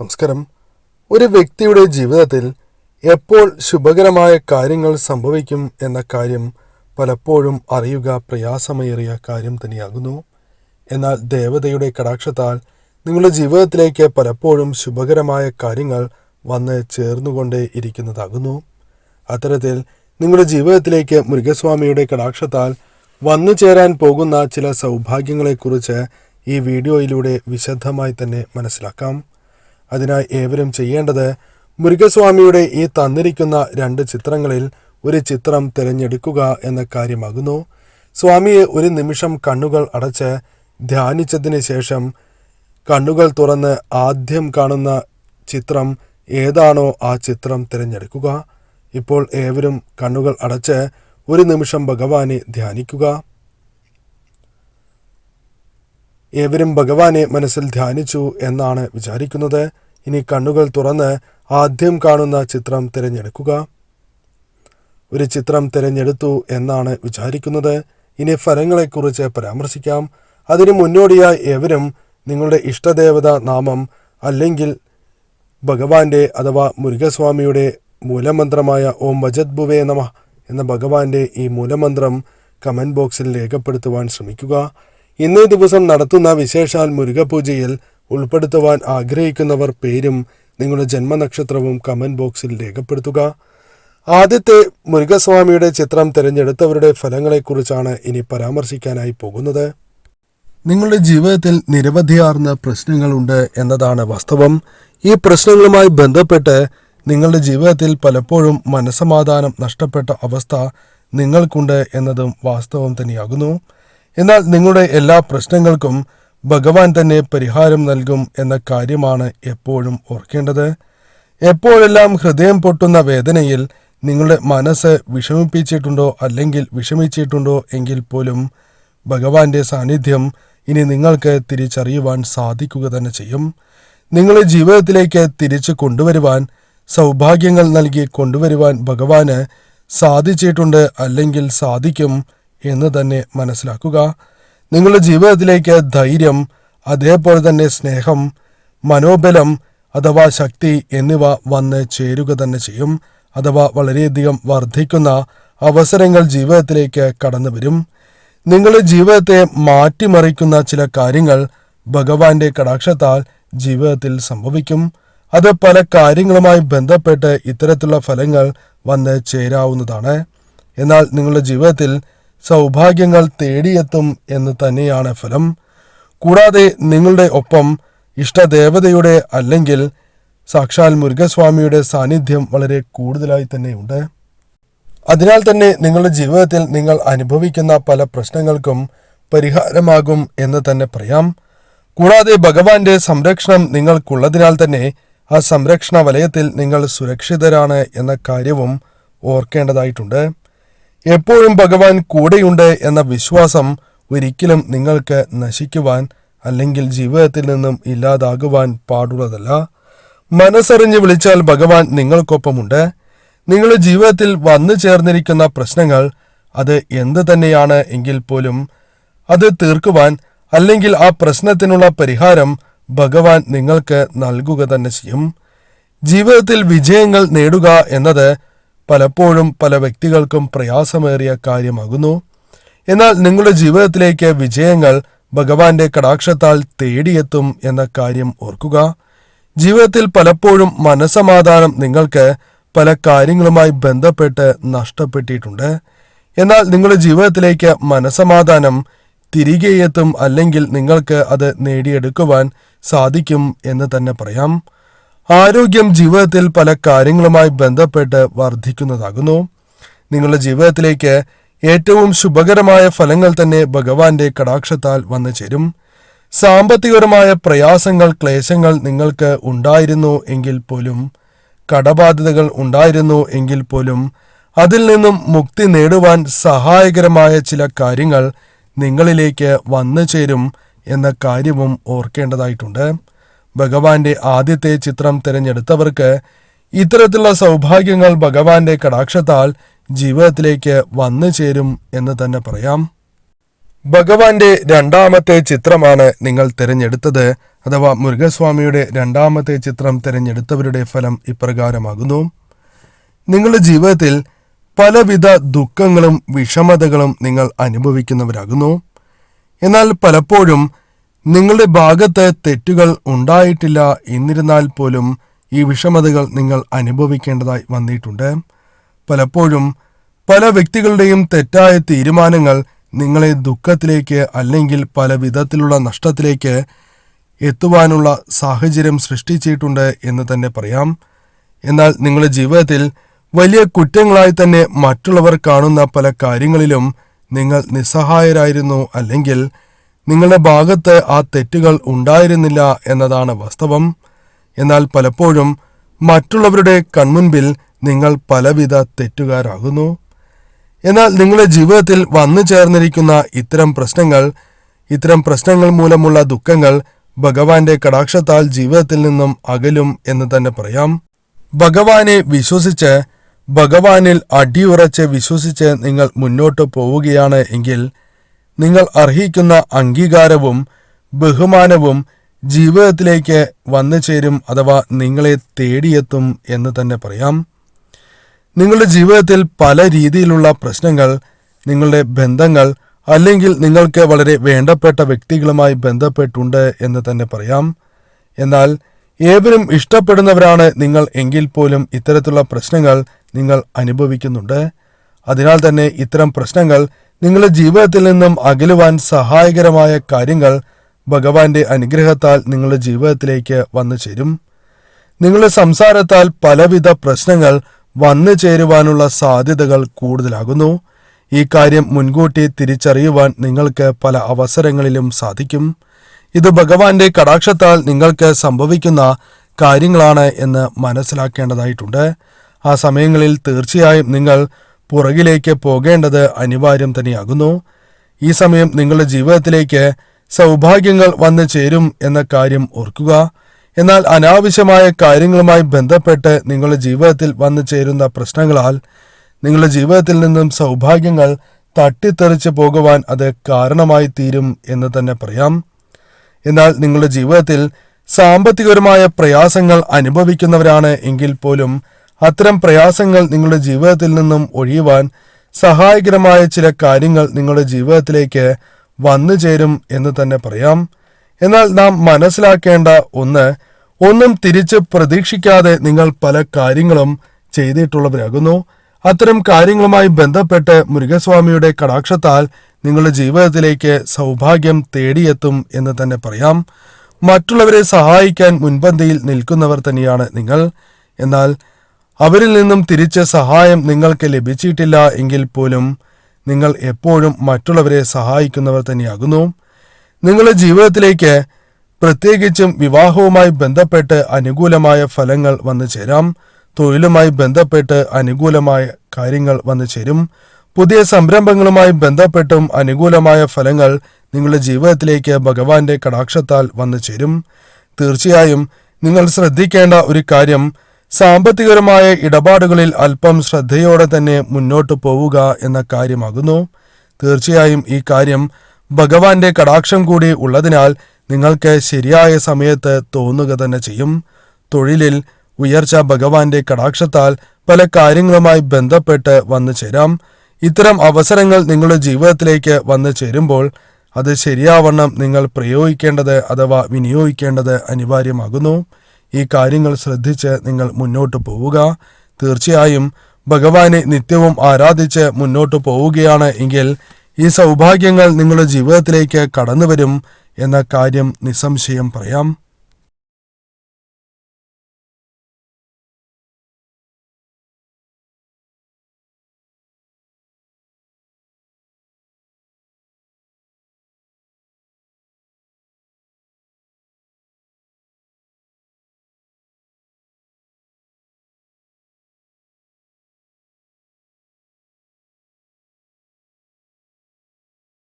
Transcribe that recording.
നമസ്കാരം. ഒരു വ്യക്തിയുടെ ജീവിതത്തിൽ എപ്പോൾ ശുഭകരമായ കാര്യങ്ങൾ സംഭവിക്കും എന്ന കാര്യം പലപ്പോഴും അറിയുക പ്രയാസമേറിയ കാര്യം തന്നെയാകുന്നു. എന്നാൽ ദേവതയുടെ കടാക്ഷത്താൽ നിങ്ങളുടെ ജീവിതത്തിലേക്ക് പലപ്പോഴും ശുഭകരമായ കാര്യങ്ങൾ വന്ന് ചേർന്നുകൊണ്ടേ ഇരിക്കുന്നതാകുന്നു. അത്തരത്തിൽ നിങ്ങളുടെ ജീവിതത്തിലേക്ക് മൃഗസ്വാമിയുടെ കടാക്ഷത്താൽ വന്നു ചേരാൻ പോകുന്ന ചില സൗഭാഗ്യങ്ങളെക്കുറിച്ച് ഈ വീഡിയോയിലൂടെ വിശദമായി തന്നെ മനസ്സിലാക്കാം. അതിനായി ഏവരും ചെയ്യേണ്ടത് മൃഗസ്വാമിയുടെ ഈ തന്നിരിക്കുന്ന 2 ചിത്രങ്ങളിൽ ഒരു ചിത്രം തിരഞ്ഞെടുക്കുക എന്ന കാര്യമാകുന്നു. സ്വാമിയെ ഒരു നിമിഷം കണ്ണുകൾ അടച്ച് ധ്യാനിച്ചതിന് ശേഷം കണ്ണുകൾ തുറന്ന് ആദ്യം കാണുന്ന ചിത്രം ഏതാണോ ആ ചിത്രം തിരഞ്ഞെടുക്കുക. ഇപ്പോൾ ഏവരും കണ്ണുകൾ അടച്ച് ഒരു നിമിഷം ഭഗവാനെ ധ്യാനിക്കുക. ഏവരും ഭഗവാനെ മനസ്സിൽ ധ്യാനിച്ചു എന്നാണ് വിചാരിക്കുന്നത്. ഇനി കണ്ണുകൾ തുറന്ന് ആദ്യം കാണുന്ന ചിത്രം തിരഞ്ഞെടുക്കുക. ഒരു ചിത്രം തിരഞ്ഞെടുത്തു എന്നാണ് വിചാരിക്കുന്നത്. ഇനി ഫലങ്ങളെക്കുറിച്ച് പരാമർശിക്കാം. അതിനു മുന്നോടിയായി ഏവരും നിങ്ങളുടെ ഇഷ്ടദേവത നാമം അല്ലെങ്കിൽ ഭഗവാന്റെ അഥവാ മുരുകസ്വാമിയുടെ മൂലമന്ത്രമായ ഓം വജദ്ഭുവേ നമഃ എന്ന ഭഗവാന്റെ ഈ മൂലമന്ത്രം കമൻറ്റ് ബോക്സിൽ രേഖപ്പെടുത്തുവാൻ ശ്രമിക്കുക. ഇന്നേ ദിവസം നടത്തുന്ന വിശേഷാൽ മുരുകപൂജയിൽ ഉൾപ്പെടുത്തുവാൻ ആഗ്രഹിക്കുന്നവർ പേരും നിങ്ങളുടെ ജന്മനക്ഷത്രവും കമൻറ്റ് ബോക്സിൽ രേഖപ്പെടുത്തുക. ആദ്യത്തെ മുരുകസ്വാമിയുടെ ചിത്രം തിരഞ്ഞെടുത്തവരുടെ ഫലങ്ങളെക്കുറിച്ചാണ് ഇനി പരാമർശിക്കാനായി പോകുന്നത്. നിങ്ങളുടെ ജീവിതത്തിൽ നിരവധിയാർന്ന പ്രശ്നങ്ങളുണ്ട് എന്നതാണ് വാസ്തവം. ഈ പ്രശ്നങ്ങളുമായി ബന്ധപ്പെട്ട് നിങ്ങളുടെ ജീവിതത്തിൽ പലപ്പോഴും മനസ്സമാധാനം നഷ്ടപ്പെട്ട അവസ്ഥ നിങ്ങൾക്കുണ്ട് എന്നതും വാസ്തവം തന്നെയാകുന്നു. എന്നാൽ നിങ്ങളുടെ എല്ലാ പ്രശ്നങ്ങൾക്കും ഭഗവാൻ തന്നെ പരിഹാരം നൽകും എന്ന കാര്യമാണ് എപ്പോഴും ഓർക്കേണ്ടത്. എപ്പോഴെല്ലാം ഹൃദയം പൊട്ടുന്ന വേദനയിൽ നിങ്ങളുടെ മനസ്സ് വിഷമിപ്പിച്ചിട്ടുണ്ടോ അല്ലെങ്കിൽ വിഷമിച്ചിട്ടുണ്ടോ എങ്കിൽ പോലും ഭഗവാന്റെ സാന്നിധ്യം ഇനി നിങ്ങൾക്ക് തിരിച്ചറിയുവാൻ സാധിക്കുക തന്നെ ചെയ്യും. നിങ്ങളുടെ ജീവിതത്തിലേക്ക് തിരിച്ചു കൊണ്ടുവരുവാൻ, സൗഭാഗ്യങ്ങൾ നൽകി കൊണ്ടുവരുവാൻ ഭഗവാന് സാധിച്ചിട്ടുണ്ട് അല്ലെങ്കിൽ സാധിക്കും എന്ന് തന്നെ മനസ്സിലാക്കുക. നിങ്ങളുടെ ജീവിതത്തിലേക്ക് ധൈര്യം, അതേപോലെ തന്നെ സ്നേഹം, മനോബലം അഥവാ ശക്തി എന്നിവ വന്ന് ചേരുക തന്നെ ചെയ്യും. അഥവാ വളരെയധികം വർദ്ധിക്കുന്ന അവസരങ്ങൾ ജീവിതത്തിലേക്ക് കടന്നു വരും. നിങ്ങളുടെ ജീവിതത്തെ മാറ്റിമറിക്കുന്ന ചില കാര്യങ്ങൾ ഭഗവാന്റെ കടാക്ഷത്താൽ ജീവിതത്തിൽ സംഭവിക്കും. അത് പല കാര്യങ്ങളുമായി ബന്ധപ്പെട്ട് ഇത്തരത്തിലുള്ള ഫലങ്ങൾ വന്ന് ചേരാവുന്നതാണ്. എന്നാൽ നിങ്ങളുടെ ജീവിതത്തിൽ സൗഭാഗ്യങ്ങൾ തേടിയെത്തും എന്ന് തന്നെയാണ് ഫലം. കൂടാതെ നിങ്ങളുടെ ഒപ്പം ഇഷ്ടദേവതയുടെ അല്ലെങ്കിൽ സാക്ഷാൽ മുരുകസ്വാമിയുടെ സാന്നിധ്യം വളരെ കൂടുതലായി തന്നെയുണ്ട്. അതിനാൽ തന്നെ നിങ്ങളുടെ ജീവിതത്തിൽ നിങ്ങൾ അനുഭവിക്കുന്ന പല പ്രശ്നങ്ങൾക്കും പരിഹാരമാകും എന്ന് തന്നെ പറയാം. കൂടാതെ ഭഗവാന്റെ സംരക്ഷണം നിങ്ങൾക്കുള്ളതിനാൽ തന്നെ ആ സംരക്ഷണ വലയത്തിൽ നിങ്ങൾ സുരക്ഷിതരാണ് എന്ന കാര്യവും ഓർക്കേണ്ടതായിട്ടുണ്ട്. എപ്പോഴും ഭഗവാൻ കൂടെയുണ്ട് എന്ന വിശ്വാസം ഒരിക്കലും നിങ്ങൾക്ക് നശിക്കുവാൻ അല്ലെങ്കിൽ ജീവിതത്തിൽ നിന്നും ഇല്ലാതാകുവാൻ പാടുള്ളതല്ല. മനസ്സറിഞ്ഞ് വിളിച്ചാൽ ഭഗവാൻ നിങ്ങൾക്കൊപ്പമുണ്ട്. നിങ്ങളുടെ ജീവിതത്തിൽ വന്നു ചേർന്നിരിക്കുന്ന പ്രശ്നങ്ങൾ അത് എന്ത് തന്നെയാണ് എങ്കിൽ പോലും അത് തീർക്കുവാൻ അല്ലെങ്കിൽ ആ പ്രശ്നത്തിനുള്ള പരിഹാരം ഭഗവാൻ നിങ്ങൾക്ക് നൽകുക തന്നെ ചെയ്യും. ജീവിതത്തിൽ വിജയങ്ങൾ നേടുക എന്നത് പലപ്പോഴും പല വ്യക്തികൾക്കും പ്രയാസമേറിയ കാര്യമാകുന്നു. എന്നാൽ നിങ്ങളുടെ ജീവിതത്തിലേക്ക് വിജയങ്ങൾ ഭഗവാന്റെ കടാക്ഷത്താൽ തേടിയെത്തും എന്ന കാര്യം ഓർക്കുക. ജീവിതത്തിൽ പലപ്പോഴും മനസ്സമാധാനം നിങ്ങൾക്ക് പല കാര്യങ്ങളുമായി ബന്ധപ്പെട്ട് നഷ്ടപ്പെട്ടിട്ടുണ്ട്. എന്നാൽ നിങ്ങളുടെ ജീവിതത്തിലേക്ക് മനസ്സമാധാനം തിരികെ എത്തും അല്ലെങ്കിൽ നിങ്ങൾക്ക് അത് നേടിയെടുക്കുവാൻ സാധിക്കും എന്ന് തന്നെ പറയാം. ആരോഗ്യം ജീവിതത്തിൽ പല കാര്യങ്ങളുമായി ബന്ധപ്പെട്ട് വർദ്ധിക്കുന്നതാകുന്നു. നിങ്ങളുടെ ജീവിതത്തിലേക്ക് ഏറ്റവും ശുഭകരമായ ഫലങ്ങൾ തന്നെ ഭഗവാന്റെ കടാക്ഷത്താൽ വന്നു ചേരും. സാമ്പത്തികപരമായ പ്രയാസങ്ങൾ, ക്ലേശങ്ങൾ നിങ്ങൾക്ക് ഉണ്ടായിരുന്നു എങ്കിൽ പോലും, കടബാധ്യതകൾ ഉണ്ടായിരുന്നു എങ്കിൽ പോലും അതിൽ നിന്നും മുക്തി നേടുവാൻ സഹായകരമായ ചില കാര്യങ്ങൾ നിങ്ങളിലേക്ക് വന്നു ചേരും എന്ന കാര്യവും ഓർക്കേണ്ടതായിട്ടുണ്ട്. ഭഗവാന്റെ ആദ്യത്തെ ചിത്രം തിരഞ്ഞെടുത്തവർക്ക് ഇത്തരത്തിലുള്ള സൗഭാഗ്യങ്ങൾ ഭഗവാന്റെ കടാക്ഷത്താൽ ജീവിതത്തിലേക്ക് വന്നു ചേരും എന്ന് തന്നെ പറയാം. ഭഗവാന്റെ 2ാമത്തെ ചിത്രമാണ് നിങ്ങൾ തിരഞ്ഞെടുത്തത്. അഥവാ മുരുകസ്വാമിയുടെ രണ്ടാമത്തെ ചിത്രം തിരഞ്ഞെടുത്തവരുടെ ഫലം ഇപ്രകാരമാകുന്നു. നിങ്ങളുടെ ജീവിതത്തിൽ പലവിധ ദുഃഖങ്ങളും വിഷമതകളും നിങ്ങൾ അനുഭവിക്കുന്നവരാകുന്നു. എന്നാൽ പലപ്പോഴും നിങ്ങളുടെ ഭാഗത്ത് തെറ്റുകൾ ഉണ്ടായിട്ടില്ല. എന്നിരുന്നാൽ പോലും ഈ വിഷമതകൾ നിങ്ങൾ അനുഭവിക്കേണ്ടതായി വന്നിട്ടുണ്ട്. പലപ്പോഴും പല വ്യക്തികളുടെയും തെറ്റായ തീരുമാനങ്ങൾ നിങ്ങളെ ദുഃഖത്തിലേക്ക് അല്ലെങ്കിൽ പല വിധത്തിലുള്ള നഷ്ടത്തിലേക്ക് എത്തുവാനുള്ള സാഹചര്യം സൃഷ്ടിച്ചിട്ടുണ്ട് എന്ന് തന്നെ പറയാം. എന്നാൽ നിങ്ങളുടെ ജീവിതത്തിൽ വലിയ കുറ്റങ്ങളായി തന്നെ മറ്റുള്ളവർ കാണുന്ന പല കാര്യങ്ങളിലും നിങ്ങൾ നിസ്സഹായരായിരുന്നു, അല്ലെങ്കിൽ നിങ്ങളുടെ ഭാഗത്ത് ആ തെറ്റുകൾ ഉണ്ടായിരുന്നില്ല എന്നതാണ് വാസ്തവം. എന്നാൽ പലപ്പോഴും മറ്റുള്ളവരുടെ കൺമുൻപിൽ നിങ്ങൾ പലവിധ തെറ്റുകാരാകുന്നു. എന്നാൽ നിങ്ങളുടെ ജീവിതത്തിൽ വന്നു ചേർന്നിരിക്കുന്ന ഇത്തരം പ്രശ്നങ്ങൾ മൂലമുള്ള ദുഃഖങ്ങൾ ഭഗവാന്റെ കടാക്ഷത്താൽ ജീവിതത്തിൽ നിന്നും അകലും എന്ന് തന്നെ പറയാം. ഭഗവാനെ വിശ്വസിച്ച്, ഭഗവാനിൽ അടിയുറച്ച് വിശ്വസിച്ച് നിങ്ങൾ മുന്നോട്ട് പോവുകയാണ് എങ്കിൽ നിങ്ങൾ അർഹിക്കുന്ന അംഗീകാരവും ബഹുമാനവും ജീവിതത്തിലേക്ക് വന്നു ചേരും, അഥവാ നിങ്ങളെ തേടിയെത്തും എന്ന് തന്നെ പറയാം. നിങ്ങളുടെ ജീവിതത്തിൽ പല രീതിയിലുള്ള പ്രശ്നങ്ങൾ, നിങ്ങളുടെ ബന്ധങ്ങൾ അല്ലെങ്കിൽ നിങ്ങൾക്ക് വളരെ വേണ്ടപ്പെട്ട വ്യക്തികളുമായി ബന്ധപ്പെട്ടുണ്ട് എന്ന് തന്നെ പറയാം. എന്നാൽ ഏവരും ഇഷ്ടപ്പെടുന്നവരാണ് നിങ്ങൾ എങ്കിൽ പോലും ഇത്തരത്തിലുള്ള പ്രശ്നങ്ങൾ നിങ്ങൾ അനുഭവിക്കുന്നുണ്ട്. അതിനാൽ തന്നെ ഇത്തരം പ്രശ്നങ്ങൾ നിങ്ങളുടെ ജീവിതത്തിൽ നിന്നും അകലുവാൻ സഹായകരമായ കാര്യങ്ങൾ ഭഗവാന്റെ അനുഗ്രഹത്താൽ നിങ്ങളുടെ ജീവിതത്തിലേക്ക് വന്നു ചേരും. നിങ്ങളുടെ സംസാരത്താൽ പലവിധ പ്രശ്നങ്ങൾ വന്നു ചേരുവാനുള്ള സാധ്യതകൾ കൂടുതലാകുന്നു. ഈ കാര്യം മുൻകൂട്ടി തിരിച്ചറിയുവാൻ നിങ്ങൾക്ക് പല അവസരങ്ങളിലും സാധിക്കും. ഇത് ഭഗവാന്റെ കടാക്ഷത്താൽ നിങ്ങൾക്ക് സംഭവിക്കുന്ന കാര്യങ്ങളാണ് എന്ന് മനസ്സിലാക്കേണ്ടതായിട്ടുണ്ട്. ആ സമയങ്ങളിൽ തീർച്ചയായും നിങ്ങൾ പുറകിലേക്ക് പോകേണ്ടത് അനിവാര്യം തന്നെയാകുന്നു. ഈ സമയം നിങ്ങളുടെ ജീവിതത്തിലേക്ക് സൗഭാഗ്യങ്ങൾ വന്നു ചേരും എന്ന കാര്യം ഓർക്കുക. എന്നാൽ അനാവശ്യമായ കാര്യങ്ങളുമായി ബന്ധപ്പെട്ട് നിങ്ങളുടെ ജീവിതത്തിൽ വന്നു ചേരുന്ന പ്രശ്നങ്ങളാൽ നിങ്ങളുടെ ജീവിതത്തിൽ നിന്നും സൗഭാഗ്യങ്ങൾ തട്ടിത്തെറിച്ച് പോകുവാൻ അത് കാരണമായി തീരും എന്ന് തന്നെ പറയാം. എന്നാൽ നിങ്ങളുടെ ജീവിതത്തിൽ സാമ്പത്തികപരമായ പ്രയാസങ്ങൾ അനുഭവിക്കുന്നവരാണ് എങ്കിൽ പോലും അത്തരം പ്രയാസങ്ങൾ നിങ്ങളുടെ ജീവിതത്തിൽ നിന്നും ഒഴിയുവാൻ സഹായകരമായ ചില കാര്യങ്ങൾ നിങ്ങളുടെ ജീവിതത്തിലേക്ക് വന്നു ചേരും എന്ന് തന്നെ പറയാം. എന്നാൽ നാം മനസ്സിലാക്കേണ്ട ഒന്നും തിരിച്ച് പ്രതീക്ഷിക്കാതെ നിങ്ങൾ പല കാര്യങ്ങളും ചെയ്തിട്ടുള്ളവരാകുന്നു. അത്തരം കാര്യങ്ങളുമായി ബന്ധപ്പെട്ട് മുരുകസ്വാമിയുടെ കടാക്ഷത്താൽ നിങ്ങളുടെ ജീവിതത്തിലേക്ക് സൗഭാഗ്യം തേടിയെത്തും എന്ന് തന്നെ പറയാം. മറ്റുള്ളവരെ സഹായിക്കാൻ മുൻപന്തിയിൽ നിൽക്കുന്നവർ തന്നെയാണ് നിങ്ങൾ. എന്നാൽ അവരിൽ നിന്നും തിരിച്ച് സഹായം നിങ്ങൾക്ക് ലഭിച്ചിട്ടില്ല എങ്കിൽ പോലും നിങ്ങൾ എപ്പോഴും മറ്റുള്ളവരെ സഹായിക്കുന്നവർ തന്നെയാകുന്നു. നിങ്ങളുടെ ജീവിതത്തിലേക്ക് പ്രത്യേകിച്ചും വിവാഹവുമായി ബന്ധപ്പെട്ട് അനുകൂലമായ ഫലങ്ങൾ വന്നു ചേരാം. തൊഴിലുമായി ബന്ധപ്പെട്ട് അനുകൂലമായ കാര്യങ്ങൾ വന്നു ചേരും. പുതിയ സംരംഭങ്ങളുമായി ബന്ധപ്പെട്ടും അനുകൂലമായ ഫലങ്ങൾ നിങ്ങളുടെ ജീവിതത്തിലേക്ക് ഭഗവാന്റെ കടാക്ഷത്താൽ വന്നു ചേരും. തീർച്ചയായും നിങ്ങൾ ശ്രദ്ധിക്കേണ്ട ഒരു കാര്യം, സാമ്പത്തികപരമായ ഇടപാടുകളിൽ അല്പം ശ്രദ്ധയോടെ തന്നെ മുന്നോട്ട് പോവുക എന്ന കാര്യമാകുന്നു. തീർച്ചയായും ഈ കാര്യം ഭഗവാന്റെ കടാക്ഷം കൂടി ഉള്ളതിനാൽ നിങ്ങൾക്ക് ശരിയായ സമയത്ത് തോന്നുക തന്നെ ചെയ്യും. തൊഴിലിൽ ഉയർച്ച ഭഗവാന്റെ കടാക്ഷത്താൽ പല കാര്യങ്ങളുമായി ബന്ധപ്പെട്ട് വന്നു ചേരാം. ഇത്തരം അവസരങ്ങൾ നിങ്ങളുടെ ജീവിതത്തിലേക്ക് വന്നു ചേരുമ്പോൾ അത് ശരിയാവണ്ണം നിങ്ങൾ പ്രയോഗിക്കേണ്ടത് അഥവാ വിനിയോഗിക്കേണ്ടത് അനിവാര്യമാകുന്നു. ഈ കാര്യങ്ങൾ ശ്രദ്ധിച്ച് നിങ്ങൾ മുന്നോട്ട് പോവുക. തീർച്ചയായും ഭഗവാനെ നിത്യവും ആരാധിച്ച് മുന്നോട്ട് പോവുകയാണ് എങ്കിൽ ഈ സൗഭാഗ്യങ്ങൾ നിങ്ങളുടെ ജീവിതത്തിലേക്ക് കടന്നു വരും എന്ന കാര്യം നിസ്സംശയം പറയാം.